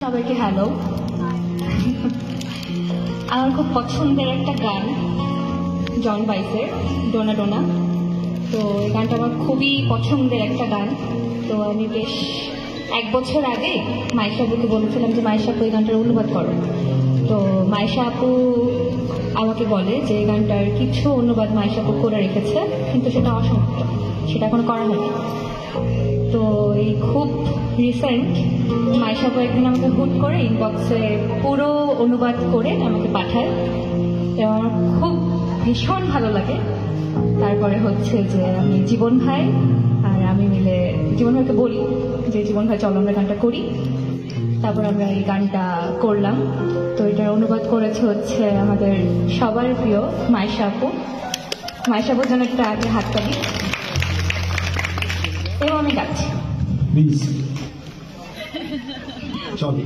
সবাইকে হ্যালো। আমার খুব পছন্দের একটা গান জন বাইসের ডোনা ডোনা। তো এই গানটা আমার খুবই পছন্দের একটা গান। তো আমি বেশ 1 বছর আগে মাইশা আপুকে বলেছিলাম যে মাইশা আপু এই গানটার অনুবাদ করো। তো মাইশা আপু আমাকে বলে যে এই গানটার কিছু অনুবাদ মাইশা আপু করে রেখেছে, কিন্তু সেটা অসমাপ্ত, সেটা এখনো করা হয়নি। তো এই খুব রিসেন্ট মাইশা আপু একদিন আমাকে হুট করে ইনবক্সে পুরো অনুবাদ করে আমাকে পাঠায় এবং আমার খুব ভীষণ ভালো লাগে। তারপরে হচ্ছে যে আমি জীবন ভাই আর আমি মিলে জীবন ভাইকে বলি যে জীবন ভাই চলো আমরা গানটা করি। তারপর আমরা এই গানটা করলাম। তো এটার অনুবাদ করেছে হচ্ছে আমাদের সবার প্রিয় মাইশা আপু। মাইশা আপুর জন্য একটা আগে হাততালি। এবং আমি গাচ্ছি প্লিজ চলো।